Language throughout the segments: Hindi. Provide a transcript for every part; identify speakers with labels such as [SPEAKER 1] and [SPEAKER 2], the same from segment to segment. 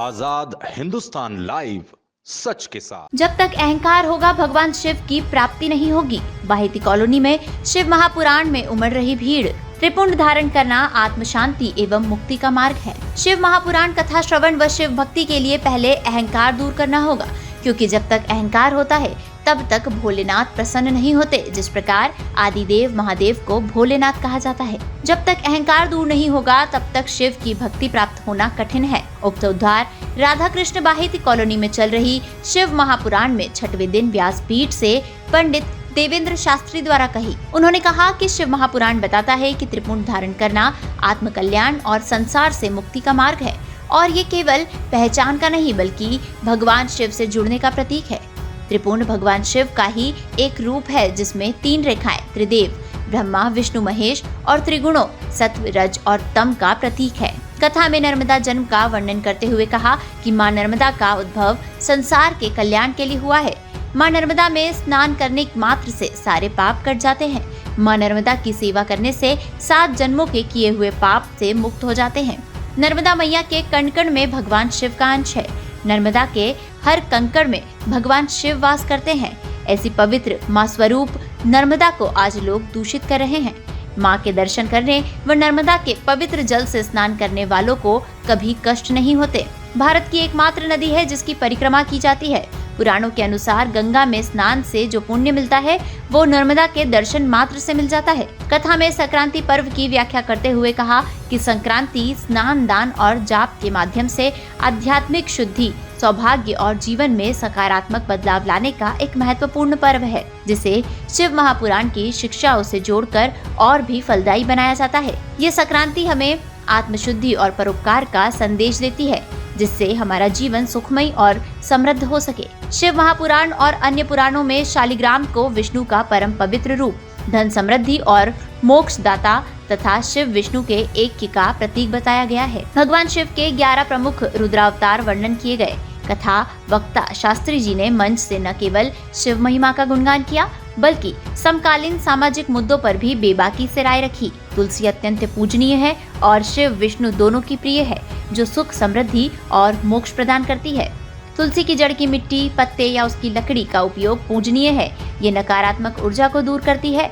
[SPEAKER 1] आजाद हिंदुस्तान लाइव, सच के साथ।
[SPEAKER 2] जब तक अहंकार होगा भगवान शिव की प्राप्ति नहीं होगी। बाहेती कॉलोनी में शिव महापुराण में उमड़ रही भीड़। त्रिपुंड धारण करना आत्म शांति एवं मुक्ति का मार्ग है। शिव महापुराण कथा श्रवण व शिव भक्ति के लिए पहले अहंकार दूर करना होगा, क्योंकि जब तक अहंकार होता है तब तक भोलेनाथ प्रसन्न नहीं होते। जिस प्रकार आदिदेव महादेव को भोलेनाथ कहा जाता है। जब तक अहंकार दूर नहीं होगा तब तक शिव की भक्ति प्राप्त होना कठिन है। उक्त उद्धार राधा कृष्ण बाहेती कॉलोनी में चल रही शिव महापुराण में 6वें दिन व्यासपीठ से पंडित देवेंद्र शास्त्री द्वारा कही। उन्होंने कहा कि शिव महापुराण बताता है कि त्रिपुंड धारण करना आत्म कल्याण और संसार से मुक्ति का मार्ग है, और ये केवल पहचान का नहीं बल्कि भगवान शिव से जुड़ने का प्रतीक है। त्रिपुंड भगवान शिव का ही एक रूप है, जिसमें 3 रेखाएं त्रिदेव ब्रह्मा विष्णु महेश और त्रिगुणों सत्व रज और तम का प्रतीक है। कथा में नर्मदा जन्म का वर्णन करते हुए कहा कि मां नर्मदा का उद्भव संसार के कल्याण के लिए हुआ है। मां नर्मदा में स्नान करने मात्र से सारे पाप कट जाते हैं। मां नर्मदा की सेवा करने से 7 जन्मों के किए हुए पाप से मुक्त हो जाते हैं। नर्मदा मैया के कण कण में भगवान शिव का अंश है। नर्मदा के हर कंकड़ में भगवान शिव वास करते हैं। ऐसी पवित्र मां स्वरूप नर्मदा को आज लोग दूषित कर रहे हैं। मां के दर्शन करने व नर्मदा के पवित्र जल से स्नान करने वालों को कभी कष्ट नहीं होते। भारत की एकमात्र नदी है जिसकी परिक्रमा की जाती है। पुराणों के अनुसार गंगा में स्नान से जो पुण्य मिलता है वो नर्मदा के दर्शन मात्र से मिल जाता है। कथा में संक्रांति पर्व की व्याख्या करते हुए कहा कि संक्रांति स्नान दान और जाप के माध्यम से आध्यात्मिक शुद्धि, सौभाग्य और जीवन में सकारात्मक बदलाव लाने का एक महत्वपूर्ण पर्व है, जिसे शिव महापुराण की शिक्षाओं से जोड़कर और भी फलदायी बनाया जाता है। ये संक्रांति हमें आत्मशुद्धि और परोपकार का संदेश देती है, जिससे हमारा जीवन सुखमय और समृद्ध हो सके। शिव महापुराण और अन्य पुराणों में शालिग्राम को विष्णु का परम पवित्र रूप, धन समृद्धि और मोक्ष दाता तथा शिव विष्णु के ऐक्य का प्रतीक बताया गया है। भगवान शिव के 11 प्रमुख रुद्रावतार वर्णन किए गए। कथा वक्ता शास्त्री जी ने मंच से न केवल शिव महिमा का गुणगान किया बल्कि समकालीन सामाजिक मुद्दों पर भी बेबाकी से राय रखी। तुलसी अत्यंत पूजनीय है और शिव विष्णु दोनों की प्रिय है, जो सुख समृद्धि और मोक्ष प्रदान करती है। तुलसी की जड़ की मिट्टी, पत्ते या उसकी लकड़ी का उपयोग पूजनीय है। ये नकारात्मक ऊर्जा को दूर करती है,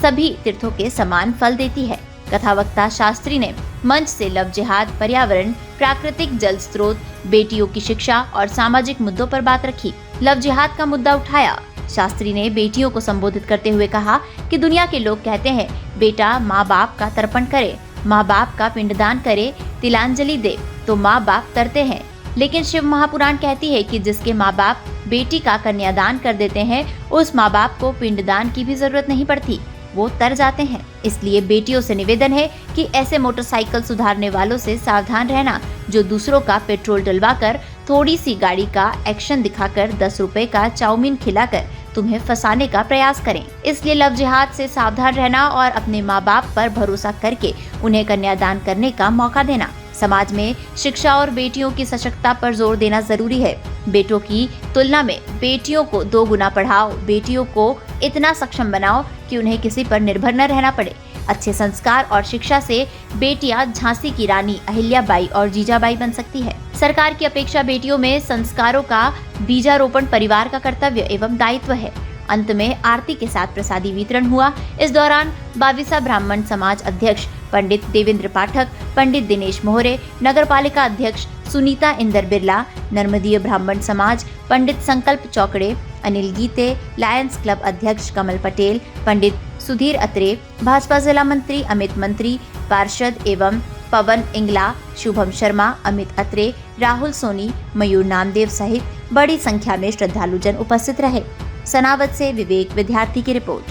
[SPEAKER 2] सभी तीर्थों के समान फल देती है। कथावक्ता शास्त्री ने मंच से लव जिहाद, पर्यावरण, प्राकृतिक जल स्रोत, बेटियों की शिक्षा और सामाजिक मुद्दों पर बात रखी। लव जिहाद का मुद्दा उठाया। शास्त्री ने बेटियों को संबोधित करते हुए कहा कि दुनिया के लोग कहते हैं बेटा माँ बाप का तर्पण करे, माँ बाप का पिंडदान करे, तिलांजलि दे, तो माँ बाप तरते हैं। लेकिन शिव महापुराण कहती है कि जिसके माँ बाप बेटी का कन्यादान कर देते हैं उस माँ बाप को पिंडदान की भी जरूरत नहीं पड़ती, वो तर जाते हैं। इसलिए बेटियों से निवेदन है कि ऐसे मोटरसाइकिल सुधारने वालों से सावधान रहना, जो दूसरों का पेट्रोल डलवाकर, थोड़ी सी गाड़ी का एक्शन दिखाकर 10 रुपए का चाउमीन खिलाकर तुम्हें फंसाने का प्रयास करें। इसलिए लव जिहाद से सावधान रहना और अपने माँ बाप पर भरोसा करके उन्हें कन्यादान करने का मौका देना। समाज में शिक्षा और बेटियों की सशक्तता पर जोर देना जरूरी है। बेटों की तुलना में बेटियों को 2 गुना पढ़ाओ। बेटियों को इतना सक्षम बनाओ कि उन्हें किसी पर निर्भर न रहना पड़े। अच्छे संस्कार और शिक्षा से बेटियां झांसी की रानी अहिल्याबाई और जीजाबाई बन सकती है। सरकार की अपेक्षा बेटियों में संस्कारों का बीजारोपण परिवार का कर्तव्य एवं दायित्व है। अंत में आरती के साथ प्रसादी वितरण हुआ। इस दौरान 22 ब्राह्मण समाज अध्यक्ष पंडित देवेंद्र पाठक, पंडित दिनेश मोहरे, नगरपालिका अध्यक्ष सुनीता इंदर बिरला, नर्मदीय ब्राह्मण समाज पंडित संकल्प चौकड़े, अनिल गीते, लायंस क्लब अध्यक्ष कमल पटेल, पंडित सुधीर अत्रे, भाजपा जिला मंत्री अमित मंत्री, पार्षद एवं पवन इंगला, शुभम शर्मा, अमित अत्रे, राहुल सोनी, मयूर नामदेव सहित बड़ी संख्या में श्रद्धालुजन उपस्थित रहे। सनावद से विवेक विद्यार्थी की रिपोर्ट।